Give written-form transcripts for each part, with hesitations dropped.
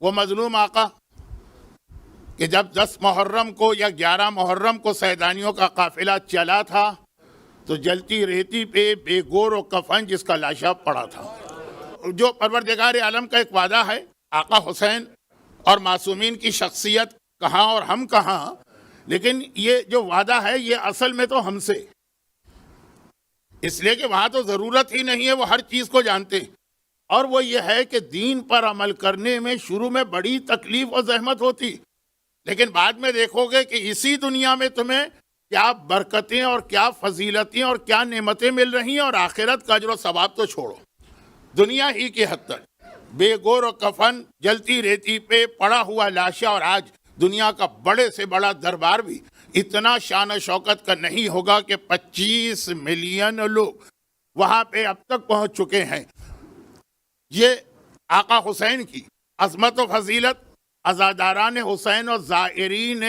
وہ مظلوم آقا کہ جب 10 محرم کو یا 11 محرم کو سیدانیوں کا قافلہ چلا تھا تو جلتی ریتی پہ بے گور و کفن جس کا لاشا پڑا تھا. جو پروردگار عالم کا ایک وعدہ ہے، آقا حسین اور معصومین کی شخصیت کہاں اور ہم کہاں، لیکن یہ جو وعدہ ہے یہ اصل میں تو ہم سے، اس لیے کہ وہاں تو ضرورت ہی نہیں ہے، وہ ہر چیز کو جانتے ہیں. اور وہ یہ ہے کہ دین پر عمل کرنے میں شروع میں بڑی تکلیف اور زحمت ہوتی، لیکن بعد میں دیکھو گے کہ اسی دنیا میں تمہیں کیا برکتیں اور کیا فضیلتیں اور کیا نعمتیں مل رہی ہیں، اور آخرت کا اجر و ثواب تو چھوڑو، دنیا ہی کی حد تک بے گور و کفن جلتی ریتی پہ پڑا ہوا لاشا. اور آج دنیا کا بڑے سے بڑا دربار بھی اتنا شان و شوکت کا نہیں ہوگا کہ 25 ملین لوگ وہاں پہ اب تک پہنچ چکے ہیں. یہ آقا حسین کی عظمت و فضیلت، عزاداران حسین اور زائرین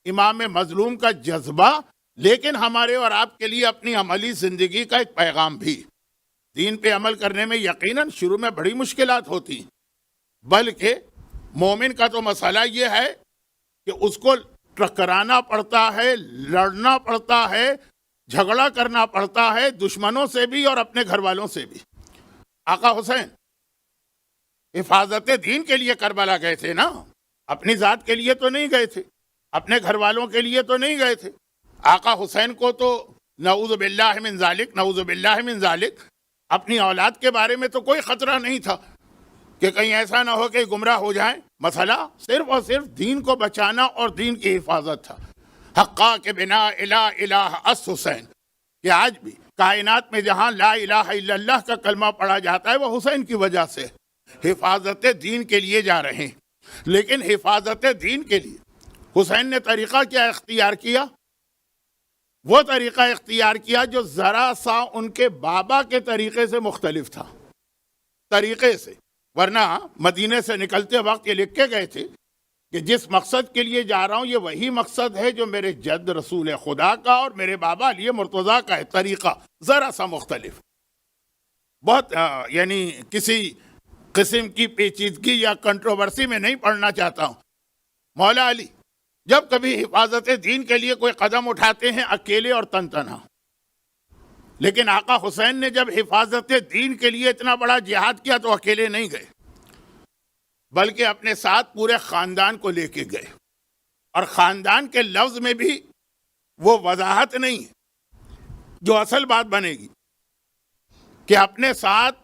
امام مظلوم کا جذبہ، لیکن ہمارے اور آپ کے لیے اپنی عملی زندگی کا ایک پیغام بھی. دین پہ عمل کرنے میں یقیناً شروع میں بڑی مشکلات ہوتی، بلکہ مومن کا تو مسئلہ یہ ہے کہ اس کو ٹکرانا پڑتا ہے، لڑنا پڑتا ہے، جھگڑا کرنا پڑتا ہے، دشمنوں سے بھی اور اپنے گھر والوں سے بھی. آقا حسین حفاظت دین کے لیے کربلا گئے تھے نا، اپنی ذات کے لیے تو نہیں گئے تھے، اپنے گھر والوں کے لیے تو نہیں گئے تھے. آقا حسین کو تو نعوذ باللہ من ذالک، نعوذ باللہ من ذالک، اپنی اولاد کے بارے میں تو کوئی خطرہ نہیں تھا کہ کہیں ایسا نہ ہو کہ گمراہ ہو جائیں. مسئلہ صرف اور صرف دین کو بچانا اور دین کی حفاظت تھا. حقا کے بنا الہ الہ اس حسین، کہ آج بھی کائنات میں جہاں لا الہ الا اللہ کا کلمہ پڑھا جاتا ہے وہ حسین کی وجہ سے. حفاظت دین کے لیے جا رہے ہیں، لیکن حفاظت دین کے لیے حسین نے طریقہ کیا اختیار کیا؟ وہ طریقہ اختیار کیا جو ذرا سا ان کے بابا کے طریقے سے مختلف تھا، طریقے سے. ورنہ مدینے سے نکلتے وقت یہ لکھ کے گئے تھے کہ جس مقصد کے لیے جا رہا ہوں یہ وہی مقصد ہے جو میرے جد رسول خدا کا اور میرے بابا علی مرتضیٰ کا ہے، طریقہ ذرا سا مختلف. بہت یعنی کسی قسم کی پیچیدگی یا کنٹروورسی میں نہیں پڑھنا چاہتا ہوں. مولا علی جب کبھی حفاظت دین کے لیے کوئی قدم اٹھاتے ہیں اکیلے اور تن تنہا، لیکن آقا حسین نے جب حفاظت دین کے لیے اتنا بڑا جہاد کیا تو اکیلے نہیں گئے، بلکہ اپنے ساتھ پورے خاندان کو لے کے گئے. اور خاندان کے لفظ میں بھی وہ وضاحت نہیں ہے جو اصل بات بنے گی کہ اپنے ساتھ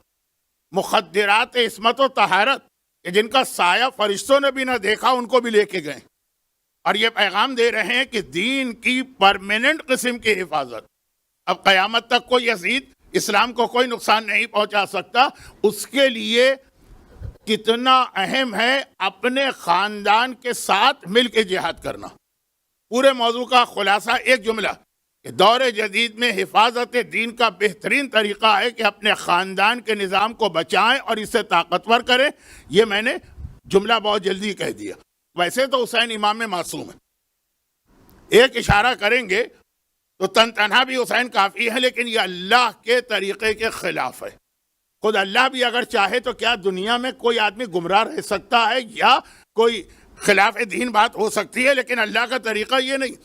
مخدرات عصمت و طہارت کہ جن کا سایہ فرشتوں نے بھی نہ دیکھا ان کو بھی لے کے گئے، اور یہ پیغام دے رہے ہیں کہ دین کی پرماننٹ قسم کی حفاظت. اب قیامت تک کوئی یزید اسلام کو کوئی نقصان نہیں پہنچا سکتا، اس کے لیے کتنا اہم ہے اپنے خاندان کے ساتھ مل کے جہاد کرنا. پورے موضوع کا خلاصہ ایک جملہ کہ دور جدید میں حفاظت دین کا بہترین طریقہ ہے کہ اپنے خاندان کے نظام کو بچائیں اور اسے طاقتور کریں. یہ میں نے جملہ بہت جلدی کہہ دیا. ویسے تو حسین امام معصوم ہے، ایک اشارہ کریں گے تو تن تنہا بھی حسین کافی ہے، لیکن یہ اللہ کے طریقے کے خلاف ہے. خود اللہ بھی اگر چاہے تو کیا دنیا میں کوئی آدمی گمراہ رہ سکتا ہے یا کوئی خلاف دین بات ہو سکتی ہے؟ لیکن اللہ کا طریقہ یہ نہیں.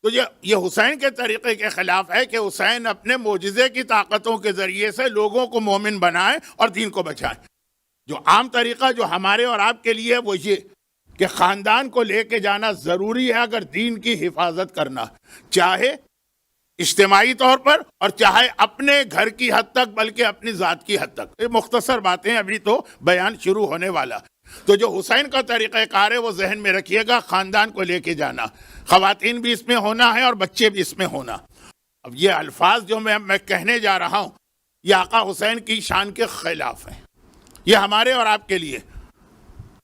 تو یہ حسین کے طریقے کے خلاف ہے کہ حسین اپنے معجزے کی طاقتوں کے ذریعے سے لوگوں کو مومن بنائیں اور دین کو بچائیں. جو عام طریقہ جو ہمارے اور آپ کے لیے وہ یہ کہ خاندان کو لے کے جانا ضروری ہے اگر دین کی حفاظت کرنا، چاہے اجتماعی طور پر اور چاہے اپنے گھر کی حد تک بلکہ اپنی ذات کی حد تک. یہ مختصر باتیں، ابھی تو بیان شروع ہونے والا. تو جو حسین کا طریقہ کار ہے وہ ذہن میں رکھیے گا، خاندان کو لے کے جانا، خواتین بھی اس میں ہونا ہے اور بچے بھی اس میں ہونا. اب یہ الفاظ جو میں کہنے جا رہا ہوں یہ آقا حسین کی شان کے خلاف ہیں. یہ ہمارے اور آپ کے لیے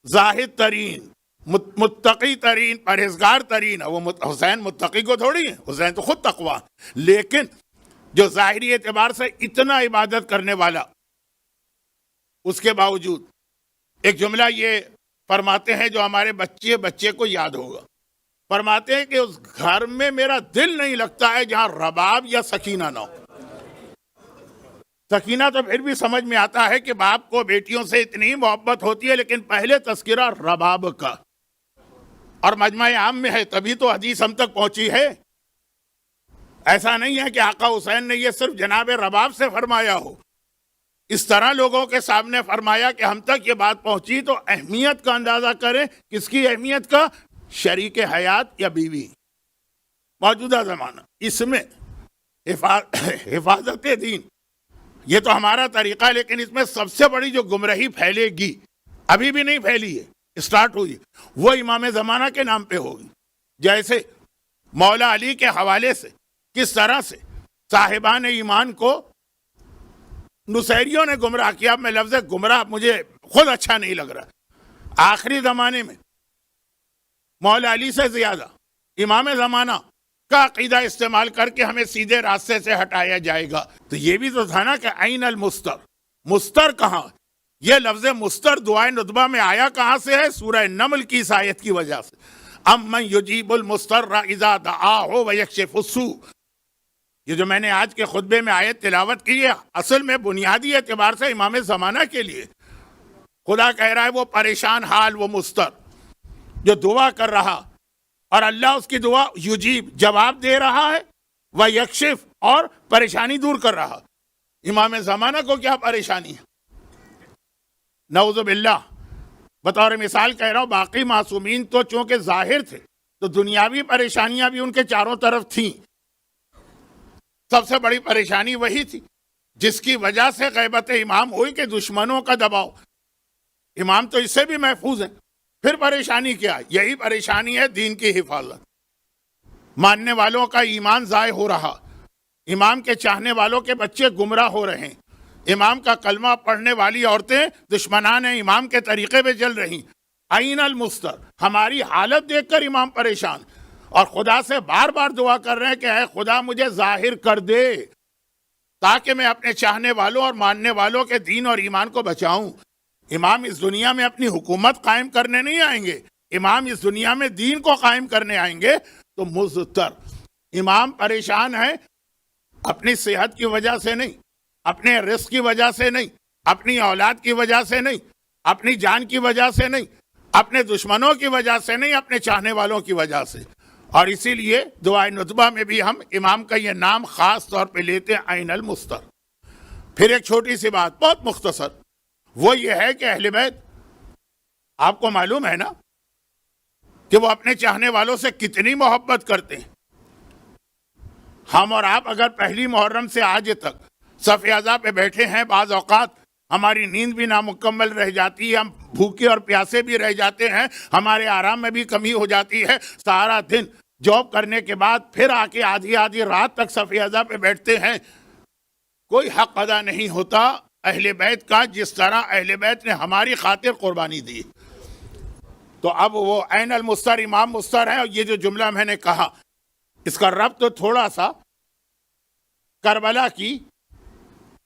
زاہد ترین، متقی ترین، پرہیزگار ترین، وہ حسین متقی کو تھوڑی ہے، حسین تو خود تقویٰ، لیکن جو ظاہری اعتبار سے اتنا عبادت کرنے والا، اس کے باوجود ایک جملہ یہ فرماتے ہیں جو ہمارے بچے کو یاد ہوگا. فرماتے ہیں کہ اس گھر میں میرا دل نہیں لگتا ہے جہاں رباب یا سکینہ نہ ہو. سکینہ تو پھر بھی سمجھ میں آتا ہے کہ باپ کو بیٹیوں سے اتنی محبت ہوتی ہے، لیکن پہلے تذکرہ رباب کا، اور مجمع عام میں ہے تبھی تو حدیث ہم تک پہنچی ہے۔ ایسا نہیں ہے کہ آقا حسین نے یہ صرف جناب رباب سے فرمایا ہو، اس طرح لوگوں کے سامنے فرمایا کہ ہم تک یہ بات پہنچی، تو اہمیت کا اندازہ کریں۔ کس کی اہمیت کا؟ شریک حیات یا بیوی۔ موجودہ زمانہ اس میں حفاظت دین، یہ تو ہمارا طریقہ ہے، لیکن اس میں سب سے بڑی جو گمراہی پھیلے گی، ابھی بھی نہیں پھیلی ہے، اسٹارٹ ہوئی، وہ امام زمانہ کے نام پہ ہوگی۔ جیسے مولا علی کے حوالے سے کس طرح سے صاحبان ایمان کو نصیریوں نے گمراہ کیا۔ میں لفظ گمراہ مجھے خود اچھا نہیں لگ رہا۔ آخری زمانے میں مولا علی سے زیادہ امام زمانہ کا عقیدہ استعمال کر کے ہمیں سیدھے راستے سے ہٹایا جائے گا، تو یہ بھی تو تھا نا کہ عین المستر، مستر کہاں؟ یہ لفظ مستر دعائے ندبہ میں آیا کہاں سے ہے؟ سورہ نمل کی اس آیت کی وجہ سے، امن یجیب المستر اذا دعاہ ویکشف السوء۔ یہ جو میں نے آج کے خطبے میں آیت تلاوت کی ہے، اصل میں بنیادی اعتبار سے امام زمانہ کے لیے خدا کہہ رہا ہے وہ پریشان حال، وہ مستر جو دعا کر رہا، اور اللہ اس کی دعا یجیب جواب دے رہا ہے، وہ یکشف اور پریشانی دور کر رہا۔ امام زمانہ کو کیا پریشانی ہے؟ نعوذ باللہ، بطور مثال کہہ رہا ہوں، باقی معصومین تو چونکہ ظاہر تھے تو دنیاوی پریشانیاں بھی ان کے چاروں طرف تھیں۔ سب سے بڑی پریشانی وہی تھی جس کی وجہ سے غیبت امام ہوئی کہ دشمنوں کا دباؤ۔ امام تو اس سے بھی محفوظ ہیں، پھر پریشانی کیا؟ یہی پریشانی ہے دین کی حفاظت۔ ماننے والوں کا ایمان ضائع ہو رہا، امام کے چاہنے والوں کے بچے گمراہ ہو رہے ہیں، امام کا کلمہ پڑھنے والی عورتیں دشمنان امام کے طریقے پہ چل رہی۔ عین المستر، ہماری حالت دیکھ کر امام پریشان، اور خدا سے بار بار دعا کر رہے ہیں کہ اے خدا مجھے ظاہر کر دے تاکہ میں اپنے چاہنے والوں اور ماننے والوں کے دین اور ایمان کو بچاؤں۔ امام اس دنیا میں اپنی حکومت قائم کرنے نہیں آئیں گے، امام اس دنیا میں دین کو قائم کرنے آئیں گے۔ تو مضطر، امام پریشان ہے، اپنی صحت کی وجہ سے نہیں، اپنے رزق کی وجہ سے نہیں، اپنی اولاد کی وجہ سے نہیں، اپنی جان کی وجہ سے نہیں، اپنے دشمنوں کی وجہ سے نہیں، اپنے چاہنے والوں کی وجہ سے۔ اور اسی لیے دعائے ندبہ میں بھی ہم امام کا یہ نام خاص طور پہ لیتے ہیں، عین المستر۔ پھر ایک چھوٹی سی بات بہت مختصر، وہ یہ ہے کہ اہل بیت، آپ کو معلوم ہے نا کہ وہ اپنے چاہنے والوں سے کتنی محبت کرتے ہیں۔ ہم اور آپ اگر پہلی محرم سے آج تک صف اعضاء پہ بیٹھے ہیں، بعض اوقات ہماری نیند بھی نامکمل رہ جاتی ہے، ہم بھوکے اور پیاسے بھی رہ جاتے ہیں، ہمارے آرام میں بھی کمی ہو جاتی ہے، سارا دن جاب کرنے کے بعد پھر آ کے آدھی رات تک صف اعضاء پہ بیٹھتے ہیں، کوئی حق ادا نہیں ہوتا اہل بیت کا جس طرح اہل بیت نے ہماری خاطر قربانی دی۔ تو اب وہ عین المستر، امام مستر ہے، اور یہ جو جملہ میں نے کہا اس کا ربط تو تھوڑا سا کربلا کی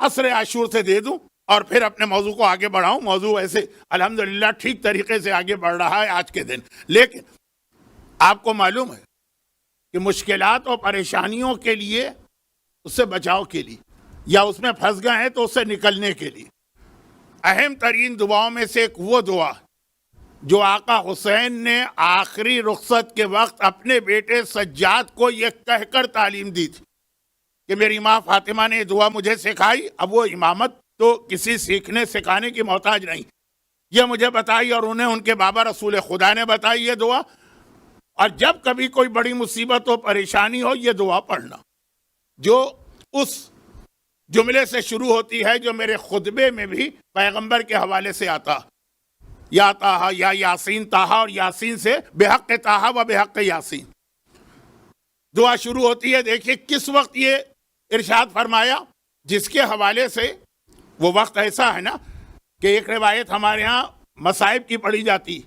عصر عاشور سے دے دوں اور پھر اپنے موضوع کو آگے بڑھاؤں۔ موضوع ایسے الحمدللہ ٹھیک طریقے سے آگے بڑھ رہا ہے آج کے دن، لیکن آپ کو معلوم ہے کہ مشکلات اور پریشانیوں کے لیے، اس سے بچاؤ کے لیے، یا اس میں پھنس گئے ہیں تو اس سے نکلنے کے لیے اہم ترین دعاؤں میں سے ایک وہ دعا جو آقا حسین نے آخری رخصت کے وقت اپنے بیٹے سجاد کو یہ کہہ کر تعلیم دی تھی کہ میری ماں فاطمہ نے یہ دعا مجھے سکھائی، اب وہ امامت تو کسی سیکھنے سکھانے کی محتاج نہیں، یہ مجھے بتائی اور انہیں ان کے بابا رسول خدا نے بتائی یہ دعا، اور جب کبھی کوئی بڑی مصیبت ہو، پریشانی ہو، یہ دعا پڑھنا، جو اس جملے سے شروع ہوتی ہے جو میرے خطبے میں بھی پیغمبر کے حوالے سے آتا، یا طٰہٰ یا یاسین، طٰہٰ اور یاسین سے بحق طٰہٰ و بحق یاسین دعا شروع ہوتی ہے۔ دیکھیے کس وقت یہ ارشاد فرمایا جس کے حوالے سے، وہ وقت ایسا ہے نا کہ ایک روایت ہمارے ہاں مصائب کی پڑھی جاتی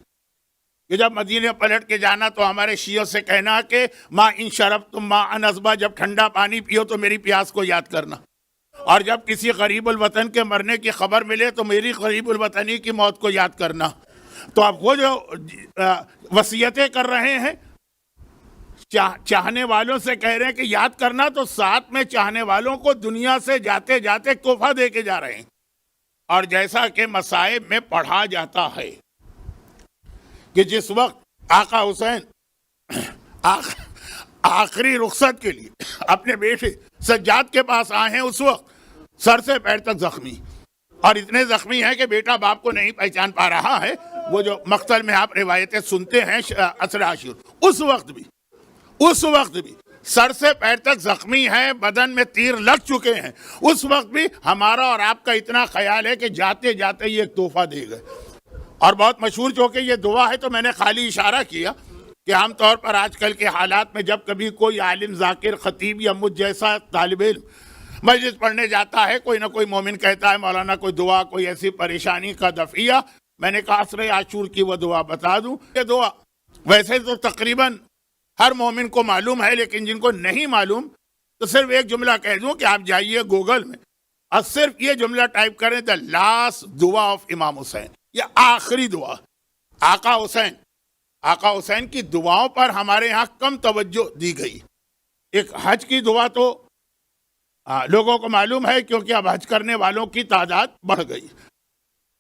کہ جب مدینے پلٹ کے جانا تو ہمارے شیعوں سے کہنا کہ ما ان شربتم ماء نصبا، جب ٹھنڈا پانی پیو تو میری پیاس کو یاد کرنا، اور جب کسی غریب الوطن کے مرنے کی خبر ملے تو میری غریب الوطنی کی موت کو یاد کرنا۔ تو اب وہ جو وصیتیں کر رہے ہیں چاہنے والوں سے کہہ رہے ہیں کہ یاد کرنا، تو ساتھ میں چاہنے والوں کو دنیا سے جاتے جاتے ایک تحفہ دے کے جا رہے ہیں۔ اور جیسا کہ مصائب میں پڑھا جاتا ہے کہ جس وقت آقا حسین آخری رخصت کے لیے اپنے بیٹے سجاد کے پاس آئے ہیں، اس وقت سر سے پیر تک زخمی، اور اتنے زخمی ہیں کہ بیٹا باپ کو نہیں پہچان پا رہا ہے۔ وہ جو مقتل میں آپ روایتیں سنتے ہیں عصر عاشور، اس وقت بھی سر سے پیر تک زخمی ہے، بدن میں تیر لگ چکے ہیں، اس وقت بھی ہمارا اور آپ کا اتنا خیال ہے کہ جاتے جاتے یہ ایک تحفہ دے گئے۔ اور بہت مشہور چونکہ یہ دعا ہے تو میں نے خالی اشارہ کیا کہ عام طور پر آج کل کے حالات میں جب کبھی کوئی عالم، ذاکر، خطیب یا مجھ جیسا طالب علم مجلس پڑھنے جاتا ہے، کوئی نہ کوئی مومن کہتا ہے مولانا کوئی دعا، کوئی ایسی پریشانی کا دفعیہ، میں نے کہا عصر عاشور کی وہ دعا بتا دوں۔ یہ دعا ویسے تو تقریباً ہر مومن کو معلوم ہے، لیکن جن کو نہیں معلوم تو صرف ایک جملہ کہہ دوں کہ آپ جائیے گوگل میں اور صرف یہ جملہ ٹائپ کریں، دا لاسٹ دعا آف امام حسین، یہ آخری دعا۔ آقا حسین کی دعاؤں پر ہمارے ہاں کم توجہ دی گئی۔ ایک حج کی دعا تو لوگوں کو معلوم ہے کیونکہ اب حج کرنے والوں کی تعداد بڑھ گئی،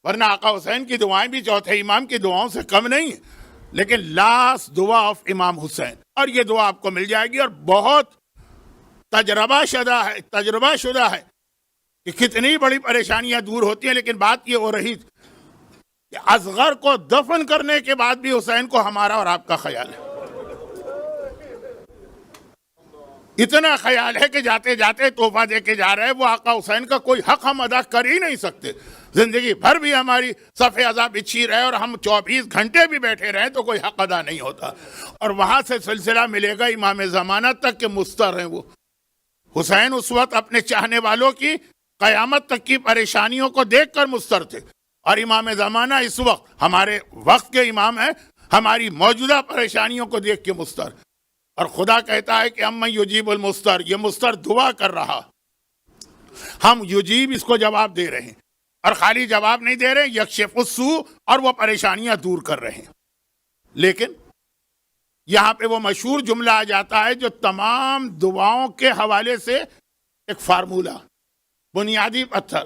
ورنہ آقا حسین کی دعائیں بھی چوتھے امام کی دعاؤں سے کم نہیں ہیں، لیکن لاسٹ دعا آف امام حسین، اور یہ دعا آپ کو مل جائے گی، اور بہت تجربہ شدہ ہے کہ کتنی بڑی پریشانیاں دور ہوتی ہیں۔ لیکن بات یہ ہو رہی کہ اصغر کو دفن کرنے کے بعد بھی حسین کو ہمارا اور آپ کا خیال ہے، اتنا خیال ہے کہ جاتے جاتے تحفہ دے کے جا رہے ہیں۔ وہ آقا حسین کا کوئی حق ہم ادا کر ہی نہیں سکتے، زندگی بھر بھی ہماری صف عزا بچھی رہے اور ہم 24 گھنٹے بھی بیٹھے رہے تو کوئی حق ادا نہیں ہوتا۔ اور وہاں سے سلسلہ ملے گا امام زمانہ تک کہ مستر ہیں وہ حسین، اس وقت اپنے چاہنے والوں کی قیامت تک کی پریشانیوں کو دیکھ کر مستر تھے، اور امام زمانہ اس وقت ہمارے وقت کے امام ہیں، ہماری موجودہ پریشانیوں کو دیکھ کے مستر۔ اور خدا کہتا ہے کہ امن یجیب المستر، یہ مستر دعا کر رہا، ہم یجیب اس کو جواب دے رہے ہیں، اور خالی جواب نہیں دے رہے، یکشف السوء، اور وہ پریشانیاں دور کر رہے ہیں۔ لیکن یہاں پہ وہ مشہور جملہ آ جاتا ہے جو تمام دعاؤں کے حوالے سے ایک فارمولہ، بنیادی پتھر،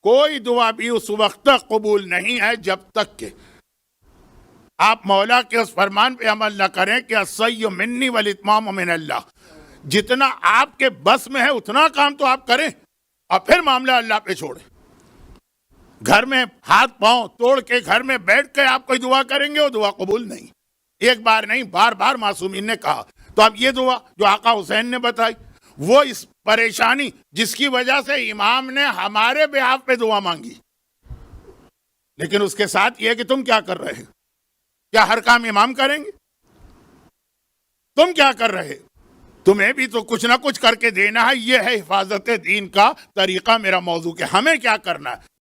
کوئی دعا بھی اس وقت تک قبول نہیں ہے جب تک کہ آپ مولا کے اس فرمان پہ عمل نہ کریں کہ السعی منی والاتمام من اللہ، جتنا آپ کے بس میں ہے اتنا کام تو آپ کریں اور پھر معاملہ اللہ پہ چھوڑیں۔ گھر میں ہاتھ پاؤں توڑ کے گھر میں بیٹھ کے آپ کوئی دعا کریں گے، وہ دعا قبول نہیں، ایک بار نہیں بار بار معصومین نے کہا۔ تو اب یہ دعا جو آقا حسین نے بتائی، وہ اس پریشانی جس کی وجہ سے امام نے ہمارے بہاف پہ دعا مانگی، لیکن اس کے ساتھ یہ کہ تم کیا کر رہے، کیا ہر کام امام کریں گے؟ تم کیا کر رہے؟ تمہیں بھی تو کچھ نہ کچھ کر کے دینا ہے۔ یہ ہے حفاظت دین کا طریقہ، میرا موضوع کہ ہمیں کیا کرنا ہے۔